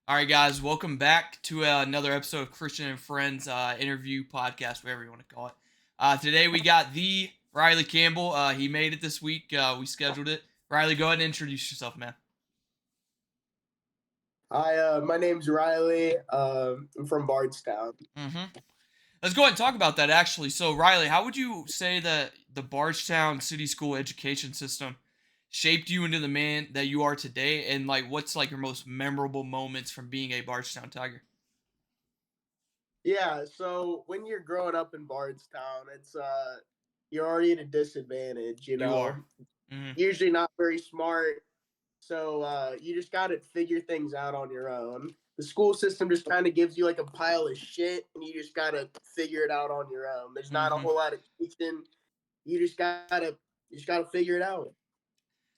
All right, guys, welcome back to another episode of Christian and Friends interview podcast, whatever you want to call it. Today we got the Riley Campbell. He made it this week. We scheduled it. Riley, go ahead and introduce yourself, man. Hi, my name's Riley. I'm from Bardstown. hmm Let's go ahead and talk about that, actually. So, Riley, how would you say that the Bardstown City School education system shaped you into the man that you are today? And, like, what's, like, your most memorable moments from being a Bardstown Tiger? Yeah, so when you're growing up in Bardstown, you're already at a disadvantage, You are. hmm Usually not very smart, so you just got to figure things out on your own. The school system just kind of gives you like a pile of shit, and you just got to figure it out on your own. There's not a hmm whole lot of teaching. You just gotta figure it out.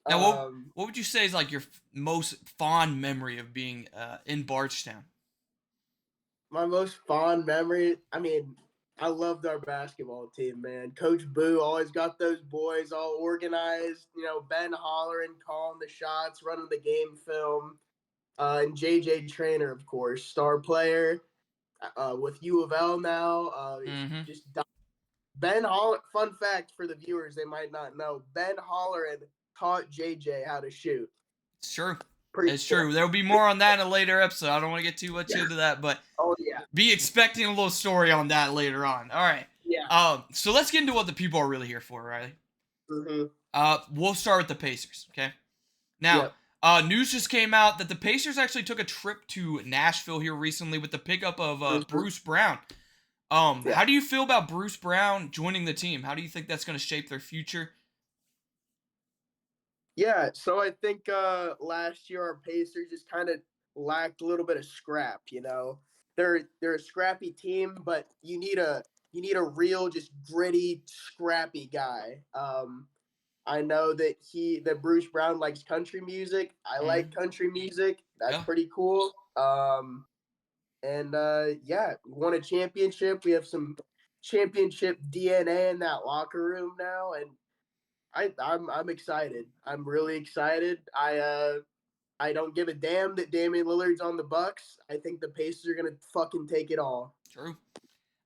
Now, what Um, what would you say is like your most fond memory of being in Bardstown? My most fond memory, I loved our basketball team, man. Coach Boo always got those boys all organized. Ben Holleran calling the shots, running the game film, and JJ Trainer, of course, star player with U of L now. Mm-hmm. Just Ben Holler. Fun fact for the viewers, they might not know: Ben Holleran taught JJ how to shoot. It's true. Pretty It's cool. true. There will be more on that in a later episode. I don't want to get too much Yeah. into that, but Oh yeah. be expecting a little story on that later on. All right. Yeah. So let's get into what the people are really here for, Riley. Mm-hmm. We'll start with the Pacers. Okay. Now, Yep. news just came out that the Pacers actually took a trip to Nashville here recently with the pickup of Mm-hmm. Bruce Brown. Yeah. How do you feel about Bruce Brown joining the team? How do you think that's going to shape their future? Yeah, so I think last year our Pacers just kind of lacked a little bit of scrap. They're a scrappy team, but you need a real, just gritty, scrappy guy. I know that Bruce Brown likes country music. I like Mm-hmm. country music. That's Yeah. pretty cool. And yeah, won a championship. We have some championship DNA in that locker room now, and I'm excited. I'm really excited. I don't give a damn that Damian Lillard's on the Bucks. I think the Pacers are gonna fucking take it all. True.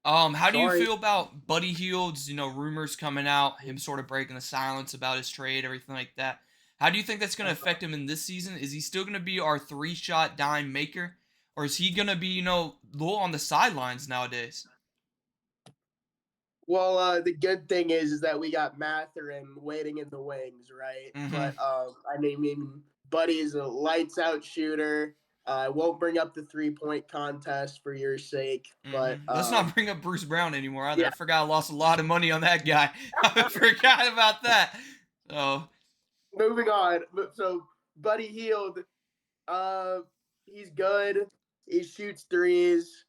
How do you Sorry. feel about Buddy Hield's, rumors coming out, him sort of breaking the silence about his trade, everything like that? How do you think that's going to affect him in this season? Is he still going to be our three-shot dime maker? Or is he going to be, a little on the sidelines nowadays? Well, the good thing is that we got Matherin waiting in the wings, right? Mm-hmm. But Buddy's a lights out shooter. I won't bring up the 3-point contest for your sake, but Mm-hmm. Let's not bring up Bruce Brown anymore either. I yeah. forgot I lost a lot of money on that guy. I forgot about that. So, Moving on. So Buddy Healed, Uh, he's good. He shoots threes.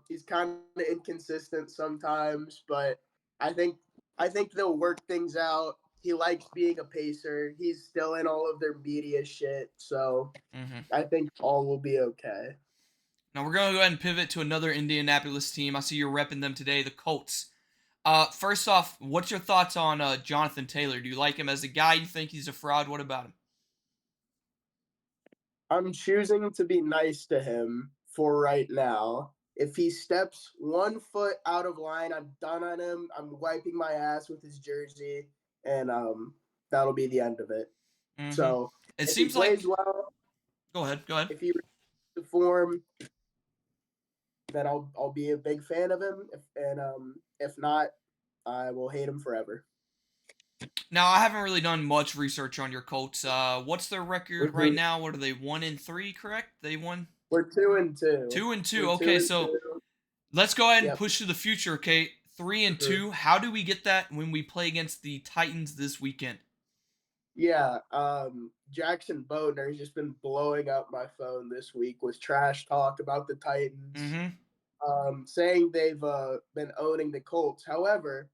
He's kind of inconsistent sometimes, but I think I think they'll work things out. He likes being a pacer. He's still in all of their media shit, so mm-hmm. I think all will be okay. Now we're going to go ahead and pivot to another Indianapolis team. I see you're repping them today, the Colts. First off, what's your thoughts on Jonathan Taylor? Do you like him as a guy? You think he's a fraud? What about him? I'm choosing to be nice to him for right now. If he steps 1 foot out of line, I'm done on him. I'm wiping my ass with his jersey, and that'll be the end of it. Mm-hmm. So It if he seems like. plays well, Go ahead. Go ahead. if he the form, then I'll be a big fan of him. If not, I will hate him forever. Now I haven't really done much research on your Colts. What's their record right Mhm. now? What are they? 1-3, correct? They won We're 2-2. 2-2. We're two Okay, and so two. let's go ahead and Yep. push to the future. Okay, 3 and Mhm. 2. How do we get that when we play against the Titans this weekend? Yeah, Jackson Bodner has just been blowing up my phone this week with trash talk about the Titans, Mm-hmm. saying they've been owning the Colts. However,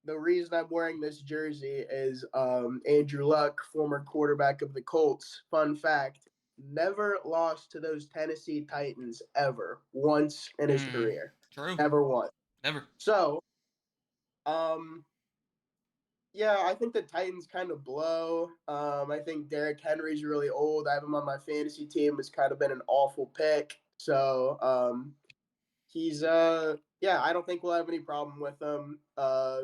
the reason I'm wearing this jersey is Andrew Luck, former quarterback of the Colts. Fun fact: never lost to those Tennessee Titans ever once in his career. True. Never once. Never. So, um, Yeah, I think the Titans kind of blow. I think Derrick Henry's really old. I have him on my fantasy team. It's kind of been an awful pick. So he's yeah, I don't think we'll have any problem with him.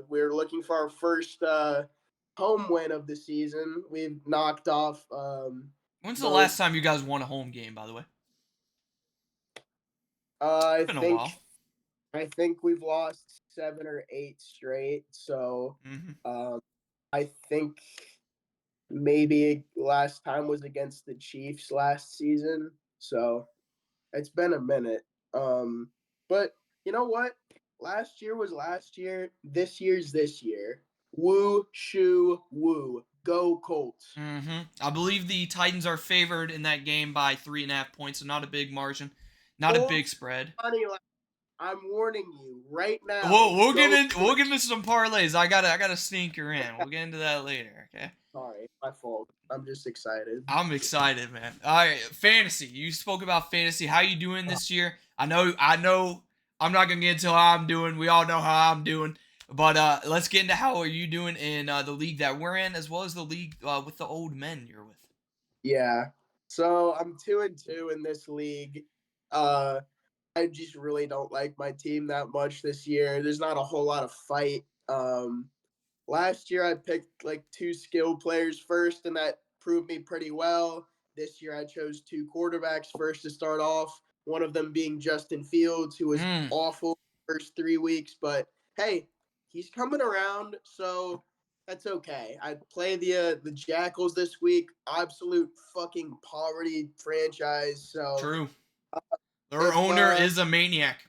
We're looking for our first home win of the season. We've knocked off When's the both. last time you guys won a home game, by the way? It's I been a think while. I think we've lost 7 or 8 straight. So Hmm. um, I think maybe last time was against the Chiefs last season. So it's been a minute. But you know what? Last year was last year. This year's this year. Woo, shoo, woo. Go Colts. I believe the Titans are favored in that game by 3.5 points, so not a big margin, not a big Colts spread. money line. I'm warning you right now. We'll get Go. in. We'll get into some parlays. I got a sneaker in. We'll get into that later. Okay. Sorry, my fault. I'm just excited. I'm excited, man. All right, fantasy. You spoke about fantasy. How you doing this year? I know. I'm not gonna get into how I'm doing. We all know how I'm doing. But let's get into how are you doing in the league that we're in, as well as the league with the old men you're with. Yeah. So I'm 2-2 in this league. Uh, I just really don't like my team that much this year. There's not a whole lot of fight. Last year I picked like two skill players first, and that proved me pretty well. This year I chose two quarterbacks first to start off. One of them being Justin Fields, who was Mm, awful first 3 weeks, but hey, he's coming around, so that's okay. I play the Jackals this week. Absolute fucking poverty franchise. So true. Their if owner is a maniac.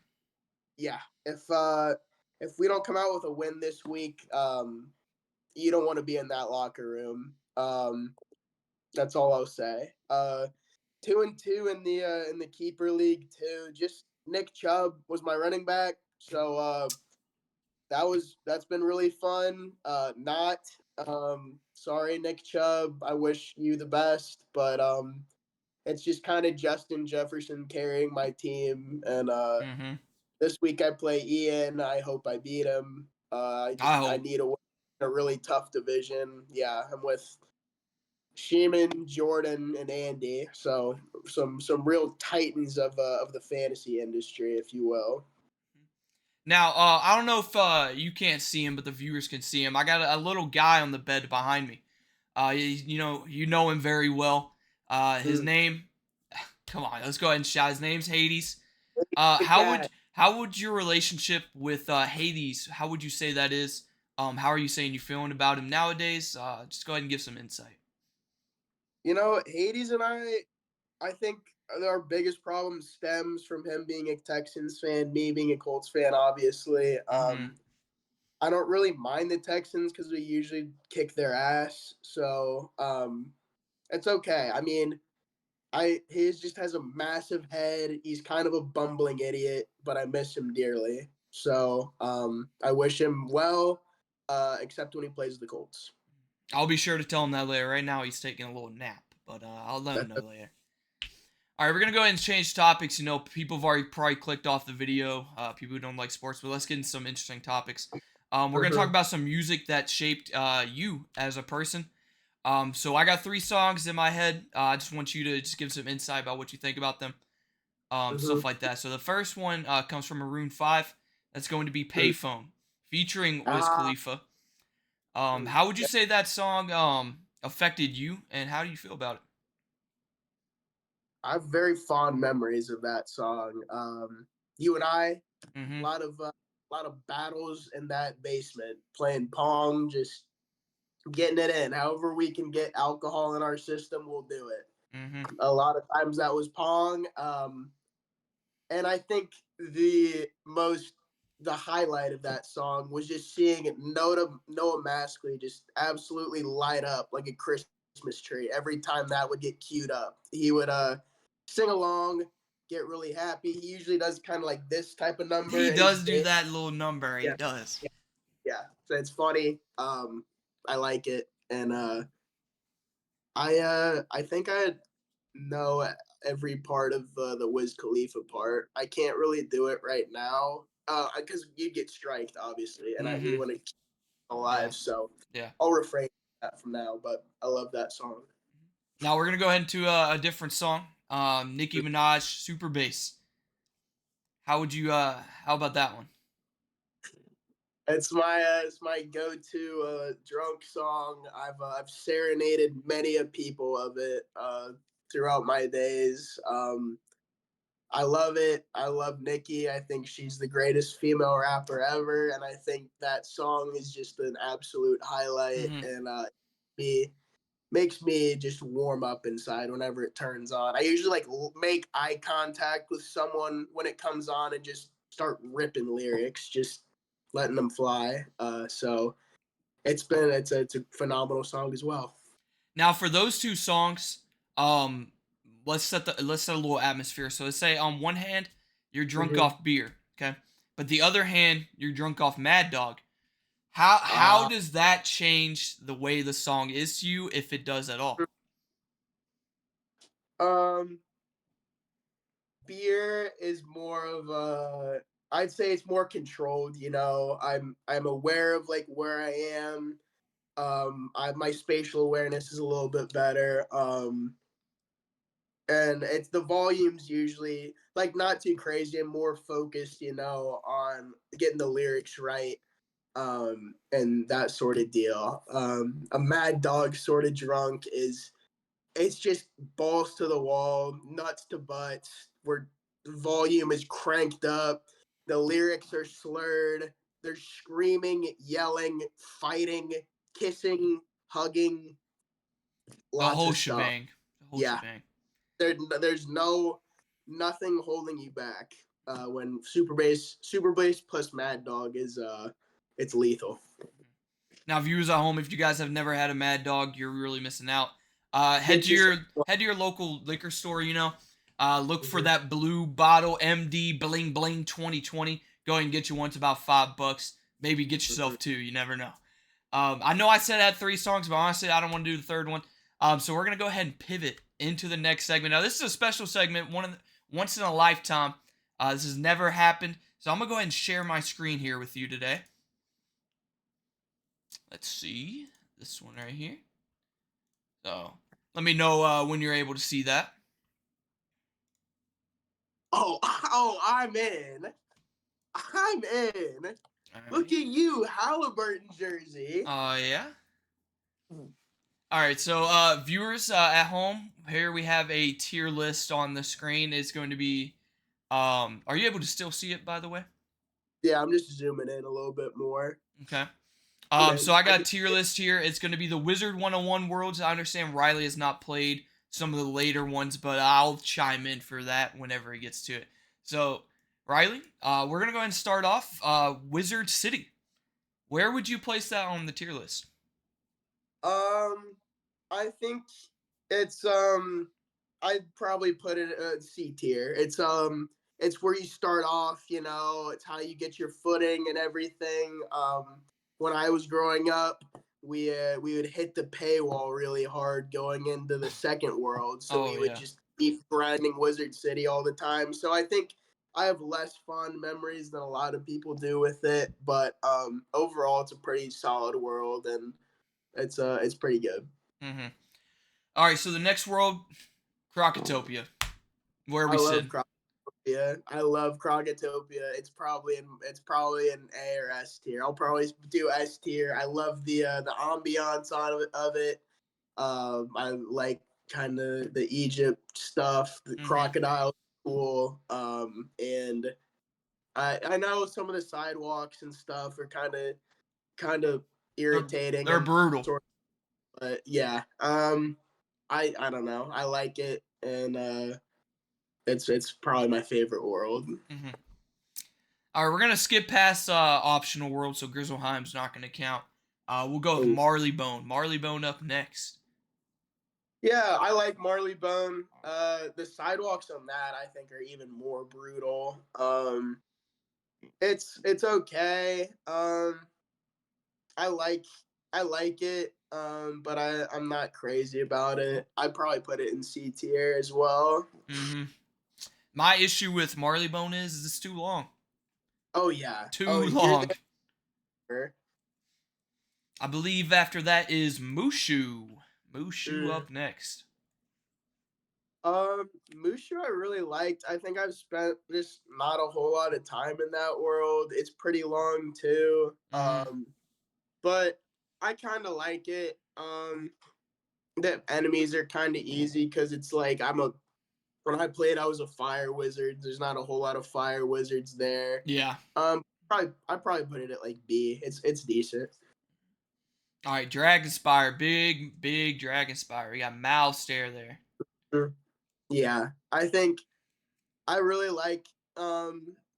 yeah, if we don't come out with a win this week, you don't want to be in that locker room. That's all I'll say. 2-2 in the keeper league too. Just Nick Chubb was my running back, so that's been really fun. Not sorry Nick Chubb. I wish you the best, but it's just kind of Justin Jefferson carrying my team, and Mm-hmm. this week I play Ian. I hope I beat him. I I hope. need a really tough division. Yeah, I'm with Sheeman, Jordan, and Andy. So some real titans of the fantasy industry, if you will. Now, I don't know if you can't see him, but the viewers can see him. I got a little guy on the bed behind me. You know him very well. His Mm. name. Come on, let's go ahead and shout. His name's Hades. The cat. How would your relationship with Hades? How would you say that is? How are you saying you feeling about him nowadays? Just go ahead and give some insight. You know, Hades and I think our biggest problem stems from him being a Texans fan, me being a Colts fan, obviously. Mm-hmm. I don't really mind the Texans because we usually kick their ass, so it's okay. I mean, I his just has a massive head. He's kind of a bumbling idiot, but I miss him dearly. So I wish him well, except when he plays the Colts. I'll be sure to tell him that later. Right now, he's taking a little nap, but I'll let him know later. All right, we're gonna go ahead and change topics. You know, people have already probably clicked off the video. People who don't like sports, but let's get into some interesting topics. We're gonna talk Mhm, about some music that shaped you as a person. So I got 3 songs in my head. I just want you to just give some insight about what you think about them, mhm, stuff like that. So the first one comes from Maroon 5. That's going to be mhm. "Payphone" featuring Wiz Ah, Khalifa. mm. How would you say that song affected you, and how do you feel about it? I have very fond memories of that song. You and I, Mm-hmm. a lot of battles in that basement, playing pong, just getting it in. However, we can get alcohol in our system, we'll do it. Mm-hmm. A lot of times that was pong. And I think the highlight of that song was just seeing Noah Maskley just absolutely light up like a Christmas tree every time that would get queued up. He would sing along, get really happy. He usually does kind of like this type of number, He and he's does do that little number. He yeah, does. yeah, yeah. So it's funny. I like it, and I think I know every part of the Wiz Khalifa part. I can't really do it right now because you get striked, obviously, and we Mm-hmm. want to. Yeah. alive. So Yeah. I'll refrain that from now. But I love that song. Now we're gonna go ahead into a different song. Nicki Minaj, Super Bass. How would you? How about that one? It's my go-to drunk song. I've serenaded many a people of it throughout my days. I love it. I love Nicki. I think she's the greatest female rapper ever, and I think that song is just an absolute highlight. Hmm. And me makes me just warm up inside whenever it turns on. I usually like make eye contact with someone when it comes on and just start ripping lyrics, just letting them fly. So it's a phenomenal song as well. Now for those two songs, um, let's set a little atmosphere. So let's say on one hand you're drunk Mm-hmm. off beer, okay, but the other hand you're drunk off Mad Dog. How Uh, does that change the way the song is to you, if it does at all? um, beer is more of a I'd say it's more controlled, you know. I'm aware of like where I am. My spatial awareness is a little bit better. And it's the volumes usually like not too crazy and more focused, you know, on getting the lyrics right. And that sort of deal. A Mad Dog sort of drunk is it's just balls to the wall, nuts to butts, where the volume is cranked up, the lyrics are slurred, they're screaming, yelling, fighting, kissing, hugging, The lots whole of stuff. shebang. The whole Yeah, shebang. there's nothing holding you back when Super Bass plus Mad Dog is it's lethal. Now, viewers at home, if you guys have never had a Mad Dog, you're really missing out. Get yourself. Head to your local liquor store. Look for Mhm. that blue bottle, MD Bling Bling 2020. Go ahead and get you one. It's about $5. Maybe get Mhm. yourself two. You never know. I know I said I had three songs, but honestly, I don't want to do the third one. So we're gonna go ahead and pivot into the next segment. Now, this is a special segment, once in a lifetime. This has never happened, so I'm gonna go ahead and share my screen here with you today. Let's see this one right here. So let me know when you're able to see that. Oh, oh, I'm in. I'm in. All Look right. at you, Halliburton jersey. Yeah. All right. So viewers at home, here we have a tier list on the screen. It's going to be. Are you able to still see it, by the way? Yeah, I'm just zooming in a little bit more. Okay. I'm So in. I I got a can. tier list here. It's going to be the Wizard 101 Worlds. I understand Riley has not played some of the later ones, but I'll chime in for that whenever he gets to it. So, Riley, we're going to go ahead and start off Wizard City. Where would you place that on the tier list? Um, I think it's I'd probably put it C tier. It's where you start off, you know, it's how you get your footing and everything. When I was growing up, we would hit the paywall really hard going into the second world. So Oh we would yeah. just keep grinding Wizard City all the time. So I think I have less fond memories than a lot of people do with it, but overall it's a pretty solid world and it's pretty good. Mm-hmm. All right. So the next world, Crocotopia. Where are I we love sitting? Crocotopia. I love Crocotopia. It's probably an A or S tier. I'll probably do S tier. I love the ambiance of it. I like kind of the Egypt stuff. The Mm-hmm. crocodile cool. And I know some of the sidewalks and stuff are kind of They're irritating they're and brutal. sort of, but yeah. I don't know. I like it and it's probably my favorite world. Mm-hmm. All right, we're gonna skip past optional world, so Grizzleheim's not gonna count. We'll go with Oh. Marleybone. Marleybone up next. Yeah, I like Marleybone. The sidewalks on that I think are even more brutal. It's okay. I like I like it. But I'm not crazy about it. I'd probably put it in C tier as well. Mm-hmm. My issue with Marleybone is it's too long. Oh yeah. Oh, Too and you're long. there. I believe after that is Mushu. Mushu Mm. up next. Mushu I really liked. I think I've spent just not a whole lot of time in that world. It's pretty long too. Mm-hmm. But I kind of like it. The enemies are kind of easy because it's like when I played, I was a fire wizard. There's not a whole lot of fire wizards there. Yeah. I probably put it at like B. It's decent. All right, Dragon Spire, big Dragon Spire. We got Mouse Stare there. Mm. Yeah, I think I really like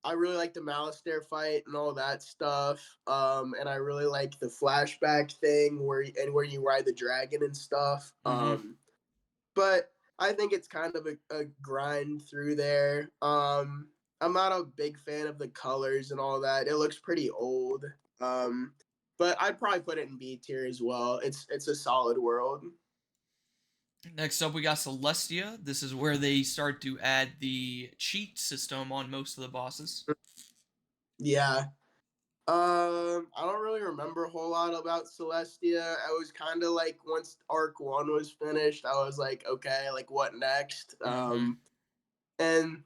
I really like the Malistaire fight and all that stuff. And I really like the flashback thing where you ride the dragon and stuff. Mm-hmm. But I think it's kind of a grind through there. I'm not a big fan of the colors and all that. It looks pretty old. Um, but I'd probably put it in B tier as well. It's a solid world. Next up, we got Celestia. This is where they start to add the cheat system on most of the bosses. Yeah. I don't really remember a whole lot about Celestia. I was kind of like once Arc One was finished, I was like, okay, like what next? Mm-hmm. And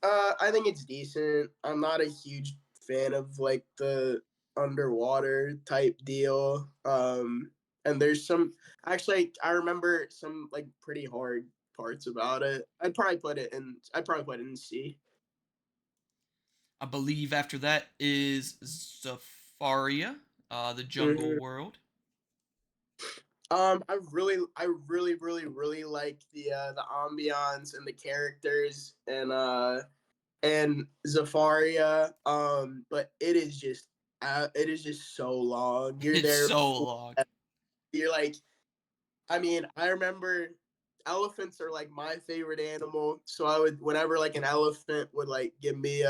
I think it's decent. I'm not a huge fan of like the underwater type deal. And there's some actually I remember some like pretty hard parts about it. I'd probably put it in C. I believe after that is Zafaria, the jungle Mhm. world. I really like the ambiance and the characters and Zafaria. But it is just so long. You're It's there. so long. You're like, I mean, I remember elephants are like my favorite animal. So I would whenever like an elephant would like give me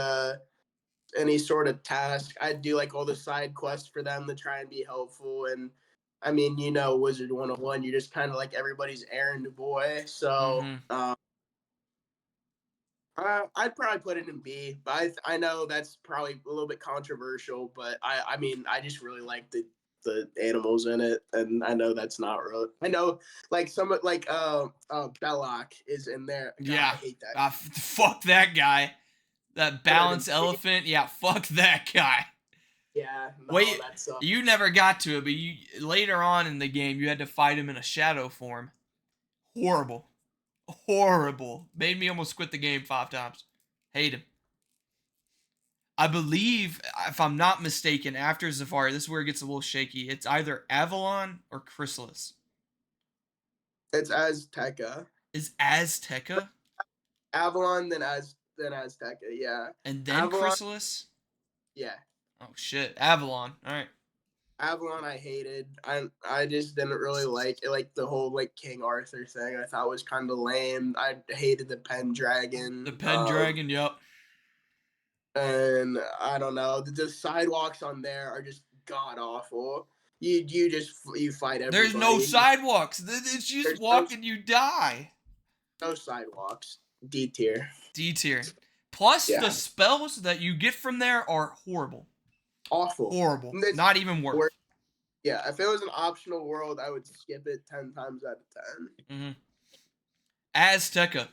any sort of task, I'd do like all the side quests for them to try and be helpful. And I mean, Wizard 101, you're just kind of like everybody's errand boy. So Mm-hmm. I'd probably put it in B, but I know that's probably a little bit controversial, but I mean I just really like the animals in it, and I know that's not really. I know like some like Belloc is in there. God, I Yeah. hate that. Fuck that guy. That Put it in balance C. elephant. Yeah, fuck that guy. Yeah, no, Wait, that's you never got to it, but you later on in the game you had to fight him in a shadow form. Horrible. Horrible. Made me almost quit the game 5 times. Hate him. I believe, if I'm not mistaken, after Zafari, this is where it gets a little shaky. It's either Avalon or Chrysalis. it's Azteca. Is Azteca Avalon, then Azteca. Yeah, and then Avalon. Chrysalis? Yeah, Oh shit, Avalon. All right. Avalon. I hated. I just didn't really like it. Like the whole like King Arthur thing. I thought was kind of lame. I hated the The Pendragon. Pendragon. Yep. And I don't know. The sidewalks on there are just god awful. You fight There's no everybody. sidewalks. It's just There's no walk and you die. no sidewalks. D tier. D tier. Plus, the Yeah, spells that you get from there are horrible. awful. Horrible. It's Not even worth. yeah. If it was an optional world, I would skip it 10 times out of 10. Mm-hmm. Azteca.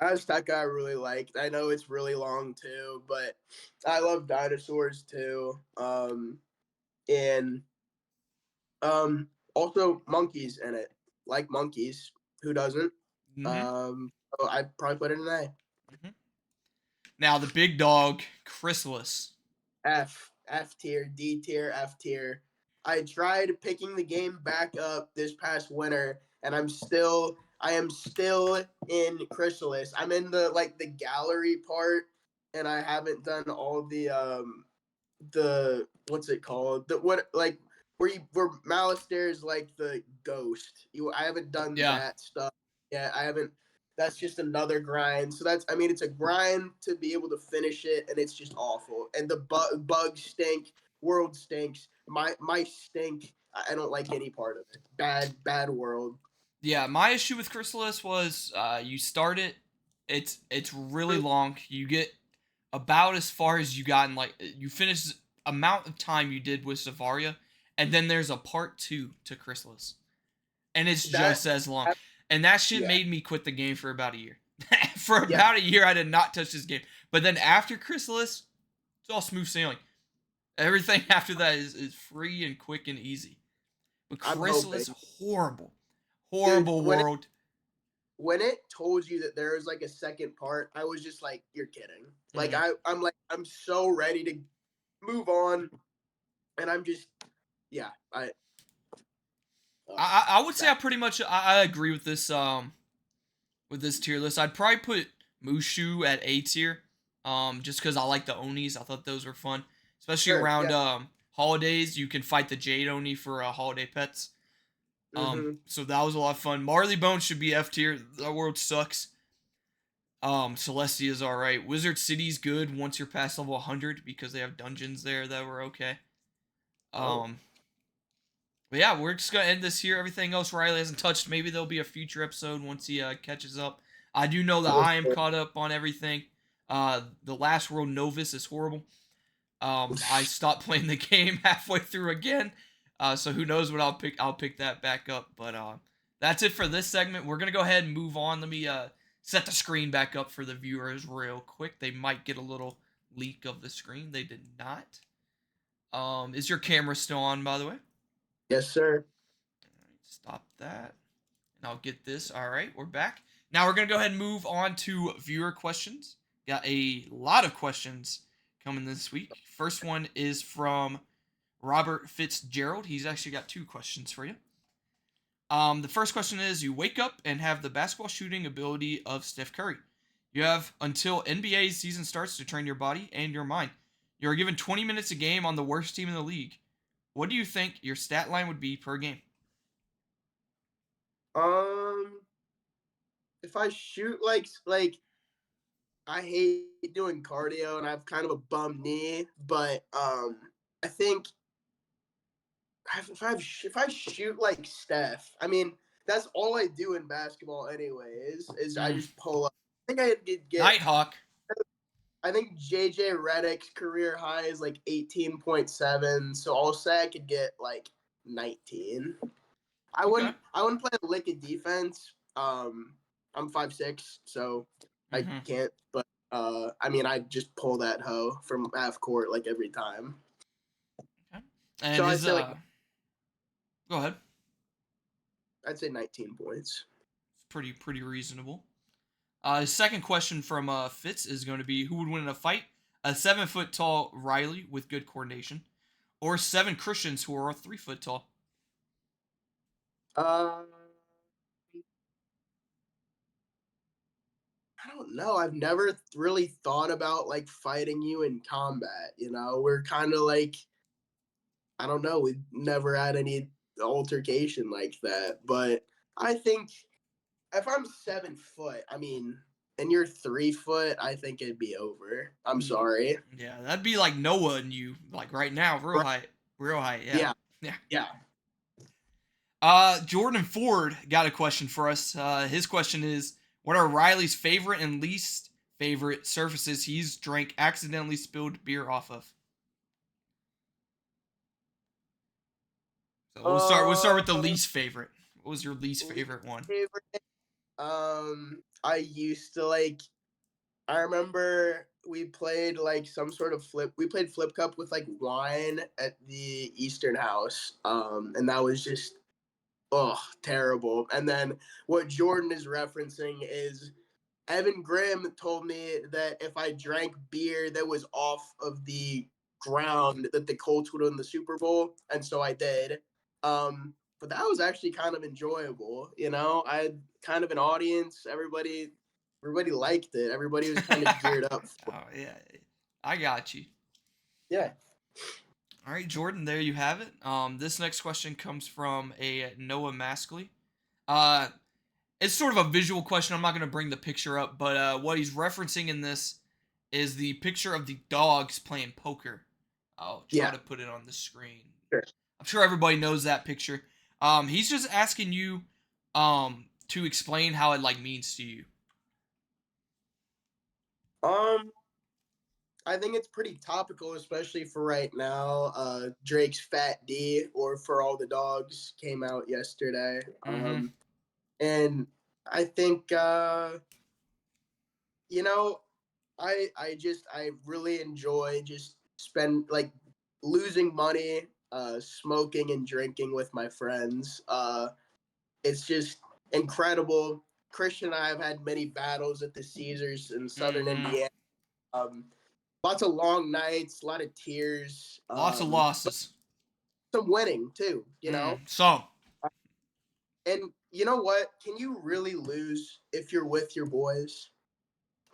Azteca I really liked. I know it's really long too, but I love dinosaurs too. And also monkeys in it. Like monkeys. Who doesn't? Mm-hmm. So I'd probably put it in A. Mm-hmm. Now the big dog, Chrysalis. F tier, D tier, F tier. I tried picking the game back up this past winter, and I am still in Chrysalis. I'm in the gallery part, and I haven't done all the what's it called? The what like where Malistaire is like the ghost. I haven't done Yeah. that stuff yet. I haven't. That's just another grind. So that's I mean it's a grind to be able to finish it, and it's just awful. And the bugs stink. World stinks. My stink. I don't like any part of it. Bad world. Yeah, my issue with Chrysalis was you start it, it's really long. You get about as far as you got in like you finish amount of time you did with Savaria, and then there's a part 2 to Chrysalis, and it's That, just as long. that And that shit yeah, made me quit the game for about a year. For yeah, about a year, I did not touch this game. But then after Chrysalis, it's all smooth sailing. Everything after that is free and quick and easy. But I'm Chrysalis, hoping. horrible, Dude, horrible world. when it told you that there was like a second part, I was just like, you're kidding. Like Mhm. I'm like I'm so ready to move on, and I'm just yeah, ugh, I would say that I pretty much I agree with this tier list. I'd probably put Mushu at A tier, just because I like the Onis. I thought those were fun, especially sure, around yeah. holidays. You can fight the Jade Oni for holiday pets. Mm-hmm. So that was a lot of fun. Marley Bones should be F tier. That world sucks. Celestia's all right. Wizard City's good once you're past level 100 because they have dungeons there that were okay. Oh, Um, but yeah, we're just gonna end this here. Everything else Riley hasn't touched. Maybe there'll be a future episode once he catches up. I do know that well, I am caught up on everything. The Last World Novus is horrible. I stopped playing the game halfway through again. So who knows what I'll pick? I'll pick that back up. But that's it for this segment. We're gonna go ahead and move on. Let me set the screen back up for the viewers real quick. They might get a little leak of the screen. They did not. Is your camera still on, by the way? yes, sir. Stop that. And I'll get this. All right, we're back. Now we're going to go ahead and move on to viewer questions. Got a lot of questions coming this week. First one is from Robert Fitzgerald. He's actually got two questions for you. The first question is: you wake up and have the basketball shooting ability of Steph Curry. You have until NBA season starts to train your body and your mind. You are given 20 minutes a game on the worst team in the league. What do you think your stat line would be per game? Um, if I shoot like I hate doing cardio and I have kind of a bum knee, but I think if I shoot like Steph, I mean that's all I do in basketball anyway. Is I Mm. just pull up. I think I could get. Nighthawk. I think JJ Redick's career high is like 18.7, so I'll say I could get like 19. I Okay. wouldn't I wouldn't play a lick of defense. I'm 5'6", so I Mm-hmm. can't. But I mean, I just pull that hoe from half court like every time. Okay. So And is go ahead. I'd say 19 points. It's pretty reasonable. His second question from Fitz is going to be: who would win in a fight? A 7 foot tall Riley with good coordination, or seven Christians who are 3 foot tall? Uh, I don't know. I've never really thought about like fighting you in combat. We're kind of like I don't know. We've never had any altercation like that. But I think if I'm 7 foot, I mean, and you're 3 foot, I think it'd be over. I'm Mm, sorry. yeah, that'd be like Noah and you, like right now, real Right. height, real height. Yeah, Yeah. yeah. Yeah. Jordan Ford got a question for us. His question is: what are Riley's favorite and least favorite surfaces he's drank accidentally spilled beer off of? So we'll start with the Uh, least favorite. What was your least least favorite one? favorite. I used to like. I remember we played like some sort of flip. We played flip cup with like wine at the Eastern House. And that was just terrible. And then what Jordan is referencing is Evan Grimm told me that if I drank beer that was off of the ground, that the Colts would win the Super Bowl, and so I did. But that was actually kind of enjoyable. I had kind of an audience. Everybody liked it. Everybody was kind of geared up for Oh yeah, I got you. it. Yeah. All right, Jordan. There you have it. This next question comes from a Noah Maskley. Uh, it's sort of a visual question. I'm not going to bring the picture up, but what he's referencing in this is the picture of the dogs playing poker. I'll try Yeah. to put it on the screen. Sure. I'm sure everybody knows that picture. He's just asking you to explain how it like means to you. Um, I think it's pretty topical, especially for right now. Drake's Fat D, or For All the Dogs, came out yesterday. Mm-hmm. And I think, you know, I really enjoy just spend like losing money, smoking and drinking with my friends. It's just incredible. Christian and I have had many battles at the Caesars in Southern Mm-hmm. Indiana. Um, Lots of long nights, a lot of tears, Lots of but losses. some winning too. So, And you know what? Can you really lose if you're with your boys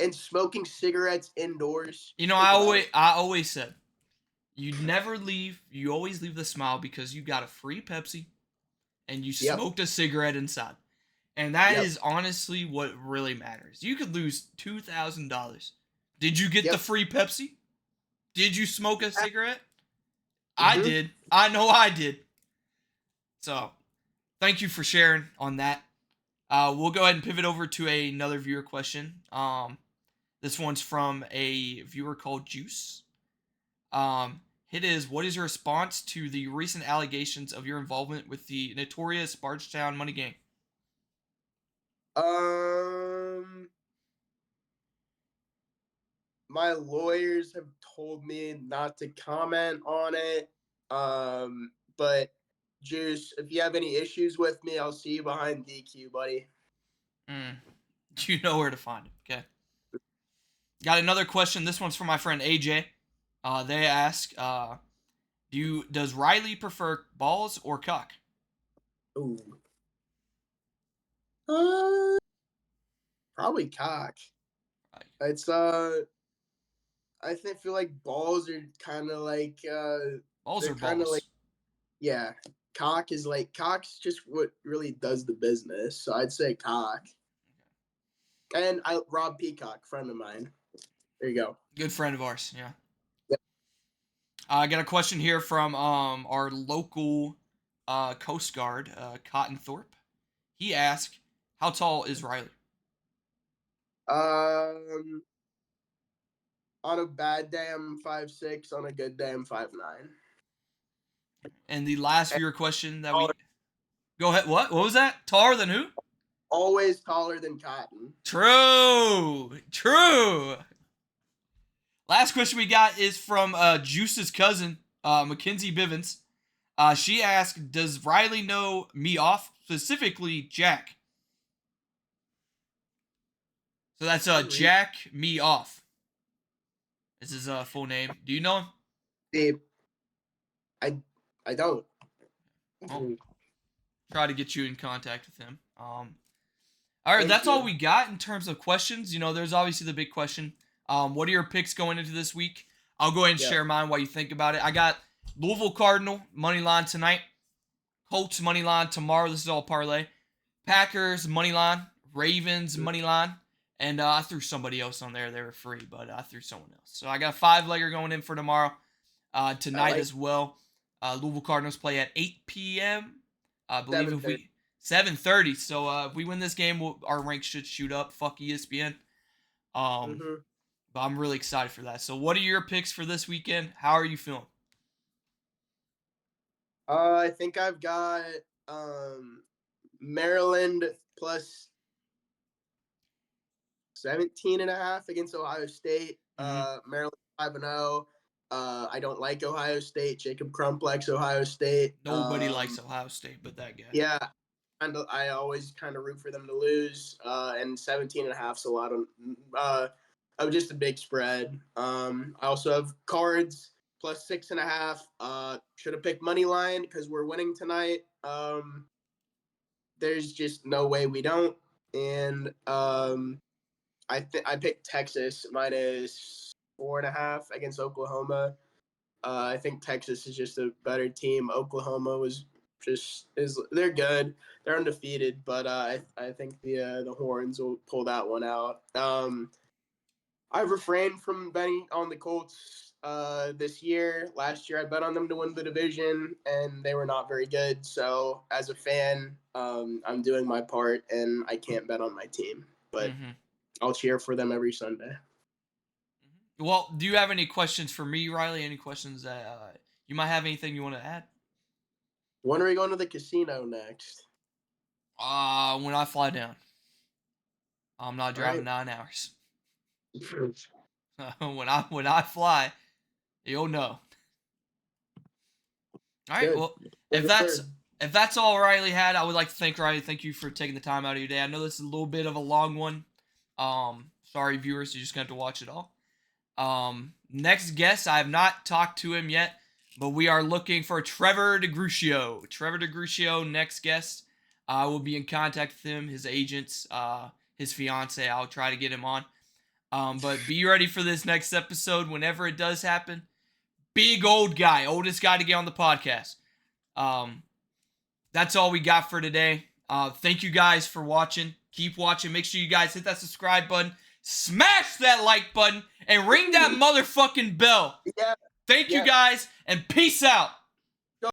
and smoking cigarettes indoors? Think about it. I always said you never leave. You always leave the smile because you got a free Pepsi and you Yep. smoked a cigarette inside. And that Yep. is honestly what really matters. You could lose $2,000. Did you get the Yep. free Pepsi? Did you smoke a cigarette? I Mm-hmm. did. I know I did. So, thank you for sharing on that. We'll go ahead and pivot over to another viewer question. This one's from a viewer called Juice. It is, what is your response to the recent allegations of your involvement with the notorious Bardstown money gang? Um, my lawyers have told me not to comment on it. But Juice, if you have any issues with me, I'll see you behind DQ, buddy. Mm, you know where to find it. Okay. Got another question. This one's from my friend AJ. They ask, does Riley prefer balls or cock? Ooh. Uh, Probably cock. Right. It's feel like balls are kind of like Balls they're or kind of like balls? yeah. Cock's just what really does the business. So I'd say cock. And I Rob Peacock, friend of mine. There you go. Good friend of ours. Yeah. Yep. I got a question here from our local Coast Guard, Cotton Thorpe. He asked, "How tall is Riley?" Um, on a bad day I'm 5'6". On a good day I'm 5'9". And the last And viewer question that taller, we go ahead. What was that? Taller than who? always taller than Cotton. True. True. Last question we got is from Juice's cousin, Mackenzie Bivens. She asked, "Does Riley know me off, specifically Jack?" So that's Good read. Jack me off. This is his full name. Do you know him? Babe, I I don't. Well, try to get you in contact with him. All right, Thank that's all you. we got in terms of questions. There's obviously the big question. What are your picks going into this week? I'll go ahead and Yep. share mine while you think about it. I got Louisville Cardinal money line tonight. Colts money line tomorrow. This is all parlay. Packers money line. Ravens money line. And I threw somebody else on there. They were free, but I threw someone else. So I got a 5-legger going in for tomorrow. I Tonight like as well. Louisville Cardinals play at 8 p.m. I believe if 7:30. we 7:30. So if we win this game, our rank should shoot up. Fuck ESPN. Um, Mm-hmm. but I'm really excited for that. So what are your picks for this weekend? How are you feeling? I think I've got um Maryland plus 17 and a half against Ohio State. Mm-hmm. Maryland 5-0. I don't like Ohio State. Jacob Crump likes Ohio State. Nobody likes Ohio State but that guy. Yeah, I always kind of root for them to lose. And 17 and a half is a lot of just a big spread. I also have Cards plus 6.5. Should have picked money line because we're winning tonight. There's just no way we don't. And I picked Texas minus 4.5 against Oklahoma. I think Texas is just a better team. Oklahoma was just is they're good. They're undefeated, but I think the Horns will pull that one out. I've refrained from betting on the Colts this year. Last year, I bet on them to win the division, and they were not very good. So, as a fan, I'm doing my part, and I can't bet on my team, but Mm-hmm. I'll cheer for them every Sunday. Well, do you have any questions for me, Riley? Any questions that you might have anything you want to add? When are we going to the casino next? When I fly down, I'm not All driving right. 9 hours. When I fly, you'll know. All right. Good. Well, if Looking that's forward. if that's all Riley had, I would like to thank Riley. Thank you for taking the time out of your day. I know this is a little bit of a long one. Sorry, viewers, you just got to watch it all. Next guest, I have not talked to him yet, but we are looking for Trevor DeGruccio. Trevor DeGruccio, next guest. I will be in contact with him, his agents, his fiance. I'll try to get him on. But be ready for this next episode whenever it does happen. Big old guy, oldest guy to get on the podcast. Um, that's all we got for today. Thank you guys for watching. Keep watching. Make sure you guys hit that subscribe button, smash that like button, and ring that motherfucking bell. Yeah. Thank you Yeah. guys, and peace out.